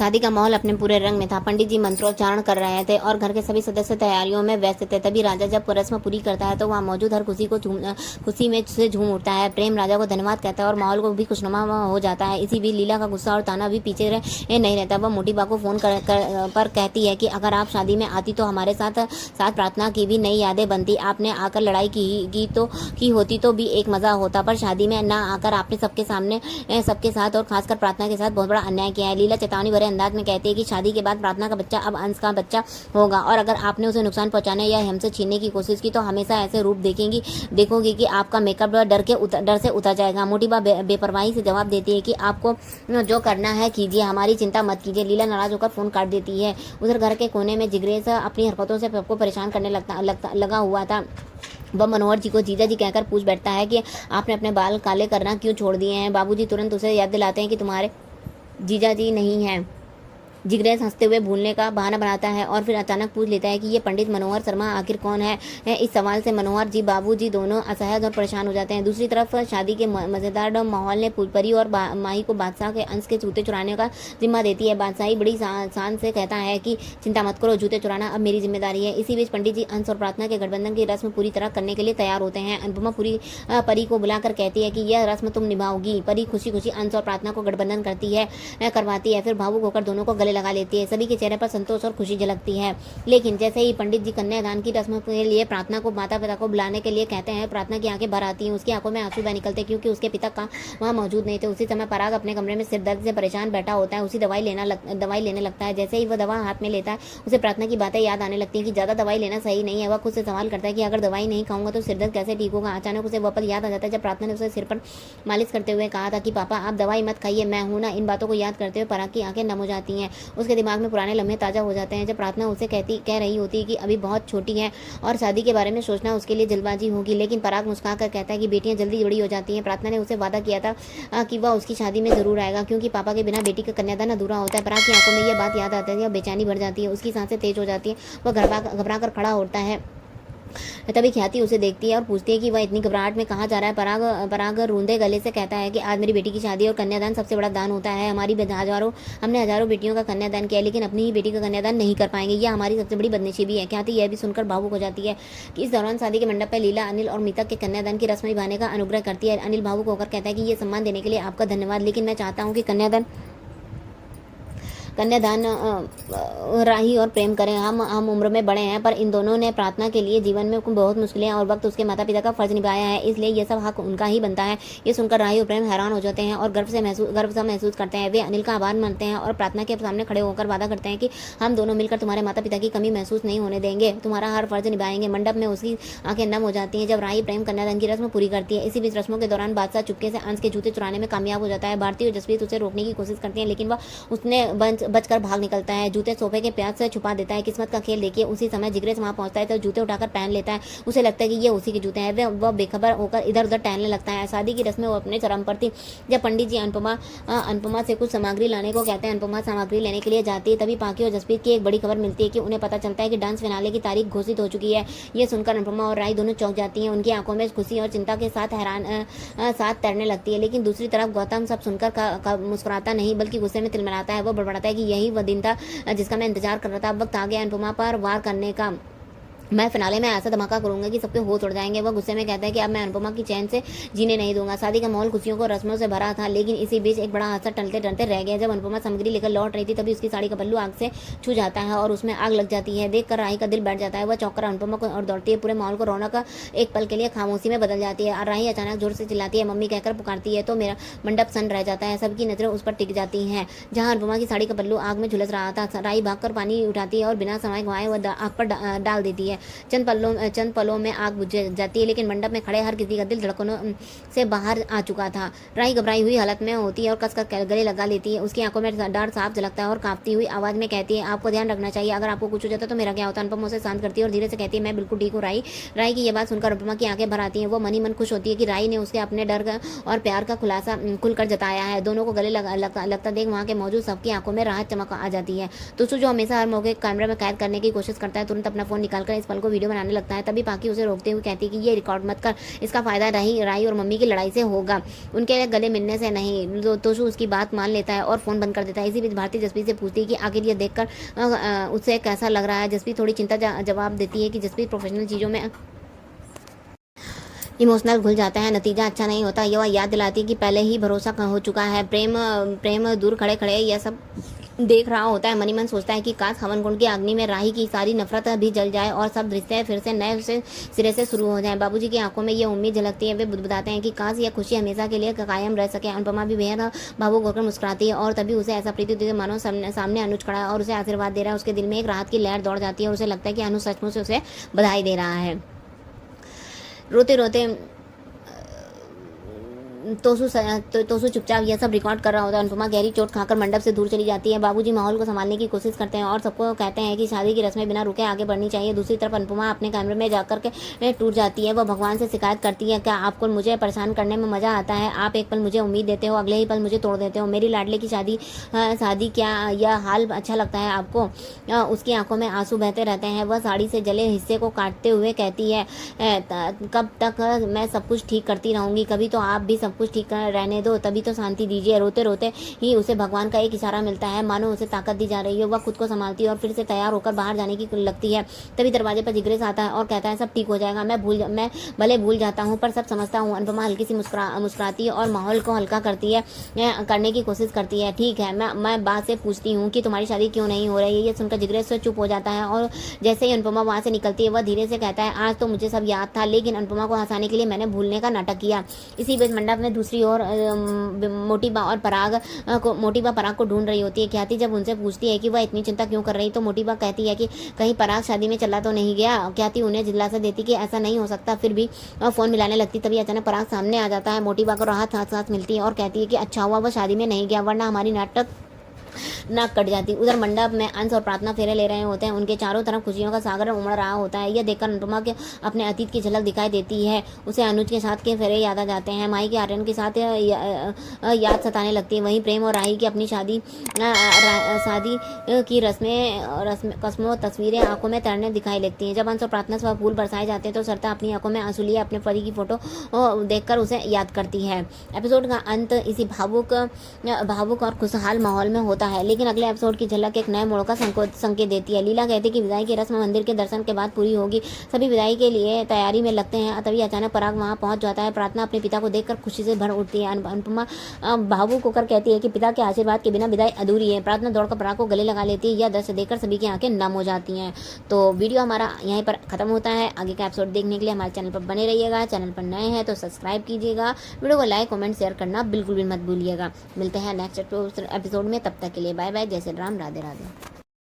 शादी का माहौल अपने पूरे रंग में था। पंडित जी मंत्रोच्चारण कर रहे थे और घर के सभी सदस्य तैयारियों में व्यस्त थे। तभी राजा जब रस्म पूरी करता है तो वहाँ मौजूद हर खुशी में से झूम उठता है। प्रेम राजा को धन्यवाद कहता है और माहौल को भी खुशनुमा हो जाता है। इसी बीच लीला का गुस्सा और ताना भी पीछे नहीं रहता। वह मोटी बा को फोन पर कहती है कि अगर आप शादी में आती तो हमारे साथ साथ प्रार्थना की भी नई यादें बनती। आपने आकर लड़ाई की होती तो भी एक मजा होता, पर शादी में ना आकर आपने सबके साथ और खासकर प्रार्थना के साथ बहुत बड़ा अन्याय किया है। लीला चेतावनी भरे अंदाज में कहती है कि शादी के बाद प्रार्थना का बच्चा अब अंश का बच्चा होगा और अगर आपने उसे नुकसान पहुंचाने या हमसे छीनने की कोशिश की तो हमेशा ऐसे रूप देखोगी कि आपका मेकअप डर से उतर जाएगा। मोटी बा बेपरवाही से जवाब देती है कि आपको जो करना है कीजिए, हमारी चिंता मत कीजिए। लीला नाराज होकर फोन काट देती है। उधर घर के कोने में जिगरेश अपनी हरकतों से सबको परेशान करने लगा हुआ था। वह मनोहर जी को जीजा जी कहकर पूछ बैठता है कि आपने अपने बाल काले करना क्यों छोड़ दिए हैं। बाबूजी तुरंत उसे याद दिलाते हैं कि तुम्हारे जीजा जी नहीं हैं। जिग्नेश हंसते हुए भूलने का बहाना बनाता है और फिर अचानक पूछ लेता है कि ये पंडित मनोहर शर्मा आखिर कौन है। इस सवाल से मनोहर जी बाबू जी दोनों असहज और परेशान हो जाते हैं। दूसरी तरफ शादी के मजेदार माहौल ने परी और माही को बादशाह के अंश के जूते चुराने का जिम्मा देती है। बादशाही बड़ी शान से कहता है कि चिंता मत करो, जूते चुराना अब मेरी जिम्मेदारी है। इसी बीच पंडित जी अंश और प्रार्थना के गठबंधन की रस्म पूरी तरह करने के लिए तैयार होते हैं। अनुपमा परी को बुलाकर कहती है कि यह रस्म तुम निभाओगी। परी खुशी खुशी अंश और प्रार्थना को गठबंधन करवाती है, फिर भावुक होकर दोनों को गले लगा लेती है। सभी के चेहरे पर संतोष और खुशी झलकती है। लेकिन जैसे ही पंडित जी कन्यादान की रस्म के लिए प्रार्थना को माता पिता को बुलाने के लिए कहते हैं, प्रार्थना की आंखें भर आती हैं। उसकी आंखों में आंसू बह निकलते हैं क्योंकि उसके पिता का वहाँ मौजूद नहीं थे। उसी समय पराग अपने कमरे में सिर दर्द से परेशान बैठा होता है। उसी दवाई लेने लगता है। जैसे ही वह दवा हाथ में लेता है उसे प्रार्थना की बातें याद आने लगती है कि ज्यादा दवाई लेना सही नहीं है। वह खुद से सवाल करता है कि अगर दवाई नहीं खाऊंगा तो सिर दर्द कैसे ठीक होगा। अचानक उसे वह पल याद आ जाता है जब प्रार्थना ने उसे सिर पर मालिश करते हुए कहा था कि पापा आप दवाई मत खाइए, मैं हूं ना। इन बातों को याद करते हुए पराग की आंखें नम हो जाती हैं। उसके दिमाग में पुराने लम्हे ताजा हो जाते हैं जब प्रार्थना उसे कह रही होती है कि अभी बहुत छोटी है और शादी के बारे में सोचना उसके लिए जल्दबाजी होगी। लेकिन पराग मुस्कुरा कर कहता है कि बेटियां जल्दी बड़ी हो जाती हैं। प्रार्थना ने उसे वादा किया था कि वह उसकी शादी में जरूर आएगा क्योंकि पापा के बिना बेटी का कन्यादान अधूरा होता है। पराग की आंखों में यह बात याद आती है, बेचैनी बढ़ जाती है, उसकी सांसें तेज हो जाती है। वह घबरा कर खड़ा होता है। तभी ख्याति उसे देखती है और पूछती है कि वह इतनी घबराहट में कहाँ जा रहा है। पराग रूंधे गले से कहता है कि आज मेरी बेटी की शादी और कन्यादान सबसे बड़ा दान होता है। हमने हजारों बेटियों का कन्यादान किया लेकिन अपनी ही बेटी का कन्यादान नहीं कर पाएंगे। यह हमारी सबसे बड़ी बदनसीबी है। ख्याति यह भी सुनकर भावुक हो जाती है कि इस दौरान शादी के मंडप पर लीला अनिल और मीता के कन्यादान की रस्म निभाने का अनुग्रह करती है। अनिल भावुक होकर कहता है कि यह सम्मान देने के लिए आपका धन्यवाद, लेकिन मैं चाहता हूँ कि कन्यादान राही और प्रेम करें। हम उम्र में बड़े हैं पर इन दोनों ने प्रार्थना के लिए जीवन में बहुत मुश्किलें और वक्त उसके माता पिता का फर्ज निभाया है, इसलिए यह सब हक उनका ही बनता है। ये सुनकर राही और प्रेम हैरान हो जाते हैं और गर्व सा महसूस करते हैं। वे अनिल का आभार मानते हैं और प्रार्थना के सामने खड़े होकर वादा करते हैं कि हम दोनों मिलकर तुम्हारे माता पिता की कमी महसूस नहीं होने देंगे, तुम्हारा हर फर्ज निभाएंगे। मंडप में उसकी आंखें नम हो जाती हैं जब राही प्रेम कन्यादान की रस्म पूरी करती है। इसी बीच रस्मों के दौरान बादशाह चुपके से अंश के जूते चुराने में कामयाब हो जाता है। भारती और जसप्रीत उसे रोकने की कोशिश करती है लेकिन वह उसने बचकर भाग निकलता है। जूते सोफे के प्याज से छुपा देता है। किस्मत का खेल देखिए, उसी समय जिग्नेश वहां पहुंचता है तो जूते उठाकर पहन लेता है। उसे लगता है कि ये उसी के जूते हैं। वह बेखबर होकर इधर उधर टहलने लगता है। शादी की रस्में वो अपने चरम पर थी जब पंडित जी अनुपमा से कुछ सामग्री लाने को कहते हैं। अनुपमा सामग्री लेने के लिए जाती है। तभी पाकी और जसप्रीत की एक बड़ी खबर मिलती है कि उन्हें पता चलता है कि डांस फिनाले की तारीख घोषित हो चुकी है। ये सुनकर अनुपमा और राई दोनों चौंक जाती हैं। उनकी आंखों में खुशी और चिंता के साथ तैरने लगती है। लेकिन दूसरी तरफ गौतम सब सुनकर मुस्कुराता नहीं बल्कि गुस्से में तिलमिलाता है। वो बड़बड़ाता है कि यही वह दिन था जिसका मैं इंतजार कर रहा था। अब वक्त आ गया अनुपमा पर वार करने का। मैं फिनाले में ऐसा धमाका करूंगा कि सबके होश उड़ जाएंगे। वह गुस्से में कहता है कि अब मैं अनुपमा की चैन से जीने नहीं दूंगा। शादी का माहौल खुशियों को रस्मों से भरा था लेकिन इसी बीच एक बड़ा हादसा टलते टलते रह गया। जब अनुपमा सामग्री लेकर लौट रही थी तभी उसकी साड़ी का पल्लू आग से छू जाता है और उसमें आग लग जाती है। देखकर राही का दिल बैठ जाता है। वह चौंक अनुपमा को और दौड़ती है। पूरे माहौल को रौनक एक पल के लिए खामोशी में बदल जाती है। राही अचानक जोर से चिल्लाती है, मम्मी कहकर पुकारती है तो मेरा मंडप सन रह जाता है। सबकी नजरें उस पर टिक जाती हैं जहां अनुपमा की साड़ी का पल्लू आग में झुलस रहा था। राही भागकर पानी उठाती है और बिना समय गंवाए वह आग पर डाल देती है। चंद पलों में आग बुझ जाती है लेकिन मंडप में खड़े हर किसी का दिल धड़कनों से बाहर आ चुका था। राही घबराई हुई हालत में होती है और कसकर गले लगा लेती है। उसकी आंखों में डर साफ झलकता है और कांपती हुई आवाज में कहती है, आपको ध्यान रखना चाहिए, अगर आपको कुछ हो जाता तो मेरा क्या होता। अनुपमा उसे शांत करती है और धीरे से कहती है, मैं बिल्कुल ठीक हूँ राही। राही की यह बात सुनकर अनुपमा की आंखें भर आती है। वो मन ही मन खुश होती है कि राही ने उसके अपने डर और प्यार का खुलासा खुलकर जताया है। दोनों को गले लगता देख वहाँ के मौजूद सबकी आंखों में राहत चमक आ जाती है। तो जो हमेशा हर मौके कैमरे में कैद करने की कोशिश करता है तुरंत अपना फोन निकालकर इस पल को वीडियो बनाने लगता है। तभी पाकी उसे रोकते हुए कहती है कि ये रिकॉर्ड मत कर, इसका फायदा राही और मम्मी की लड़ाई से होगा, उनके गले मिलने से नहीं। तोशु उसकी बात मान लेता है और फोन बंद कर देता है। इसी बीच भारती जसप्रीत से पूछती है कि आखिर ये देखकर उसे कैसा लग रहा है। जसप्रीत थोड़ी चिंता जवाब देती है कि जसप्रीत प्रोफेशनल चीज़ों में इमोशनल घुल जाता है, नतीजा अच्छा नहीं होता। यह याद दिलाती है कि पहले ही भरोसा हो चुका है। प्रेम दूर खड़े खड़े यह सब देख रहा होता है। मनी मन सोचता है कि काश हवन कुंड की अग्नि में राही की सारी नफरत भी जल जाए और सब रिश्ते फिर से नए सिरे से शुरू हो जाएं। बाबूजी की आंखों में ये उम्मीद झलकती है। वे बुदबुदाते हैं कि काश यह खुशी हमेशा के लिए कायम रह सके। अनुपमा भी बेहद भावुक होकर मुस्कुराती है और तभी उसे ऐसा प्रतीत होता है मानो सामने अनुज खड़ा है और उसे आशीर्वाद दे रहा है। उसके दिल में एक राहत की लहर दौड़ जाती है और उसे लगता है कि अनुज सचमुच उसे बधाई दे रहा है। रोते रोते तोसु चुपचाप यह सब रिकॉर्ड कर रहा होता है। अनुपमा गहरी चोट खाकर मंडप से दूर चली जाती है। बाबूजी माहौल को संभालने की कोशिश करते हैं और सबको कहते हैं कि शादी की रस्में बिना रुके आगे बढ़नी चाहिए। दूसरी तरफ अनुपमा अपने कमरे में जाकर के टूट जाती है। वह भगवान से शिकायत करती है, क्या आपको मुझे परेशान करने में मजा आता है? आप एक पल मुझे उम्मीद देते हो, अगले ही पल मुझे तोड़ देते हो। मेरी लाडले की शादी क्या यह हाल अच्छा लगता है आपको? उसकी आंखों में आंसू बहते रहते हैं। वह साड़ी से जले हिस्से को काटते हुए कहती है, कब तक मैं सब कुछ ठीक करती रहूंगी? कभी तो आप भी सब कुछ ठीक रहने दो, तभी तो शांति दीजिए। रोते रोते ही उसे भगवान का एक इशारा मिलता है, मानो उसे ताकत दी जा रही है। वह खुद को संभालती है और फिर से तैयार होकर बाहर जाने की लगती है। तभी दरवाजे पर जिग्रेस आता है और कहता है, सब ठीक हो जाएगा, मैं भले भूल जाता हूँ पर सब समझता हूँ। अनुपमा हल्की सी मुस्कुराती है और माहौल को हल्का करने की कोशिश करती है। ठीक है, मैं बात से पूछती हूँ कि तुम्हारी शादी क्यों नहीं हो रही है? ये सुनकर जिग्रेस चुप हो जाता है और जैसे ही अनुपमा वहाँ से निकलती है वह धीरे से कहता है, आज तो मुझे सब याद था, लेकिन अनुपमा को हंसाने के लिए मैंने भूलने का नाटक किया। इसी बीच मंडप में दूसरी ओर मोटीबा पराग को ढूंढ रही होती है। ख्याति जब उनसे पूछती है कि वह इतनी चिंता क्यों कर रही, तो मोटीबा कहती है कि कहीं पराग शादी में चला तो नहीं गया। ख्याति उन्हें दिलासा देती कि ऐसा नहीं हो सकता, फिर भी फोन मिलाने लगती। तभी अचानक पराग सामने आ जाता है। मोटीबा को राहत साथ मिलती है और कहती है कि अच्छा हुआ वह शादी में नहीं गया, वरना हमारी नाक कट जाती। उधर मंडप में अंश और प्रार्थना फेरे ले रहे होते हैं। उनके चारों तरफ खुशियों का सागर उमड़ रहा होता है। यह देखकर अनुपमा के अपने अतीत की झलक दिखाई देती है। उसे अनुज के साथ के फेरे याद आ जाते हैं। माई के आर्यन के साथ याद सताने लगती है। वहीं प्रेम और राही की अपनी शादी की कसमों तस्वीरें आंखों में तैरने दिखाई लगती हैं। जब अंश और प्रार्थना स्व फूल बरसाए जाते हैं तो सरिता अपनी आंखों में आंसू लिए अपने पति की फोटो देखकर उसे याद करती है। एपिसोड का अंत इसी भावुक और खुशहाल माहौल में होता है, लेकिन अगले एपिसोड की झलक एक नए मोड़ का संकेत देती है। लीला कहती है कि विदाई की रस्म मंदिर के दर्शन के बाद पूरी होगी। सभी विदाई के लिए तैयारी में लगते हैं। तभी अचानक पराग वहां पहुंच जाता है। प्रार्थना अपने पिता को देखकर खुशी से भर उठती है। अनुपमा भावुक होकर कहती है कि पिता के आशीर्वाद के बिना विदाई अधूरी है। प्रार्थना दौड़कर पराग को गले लगा लेती है। यह दृश्य देखकर सभी की आंखें नम हो जाती हैं। तो वीडियो हमारा यहीं पर खत्म होता है। आगे का एपिसोड देखने के लिए हमारे चैनल पर बने रहिएगा। चैनल पर नए हैं तो सब्सक्राइब कीजिएगा। वीडियो को लाइक कमेंट शेयर करना बिल्कुल भी मत भूलिएगा। मिलते हैं नेक्स्ट एपिसोड में, तब तक के लिए बाय बाय। जय श्री राम, राधे राधे।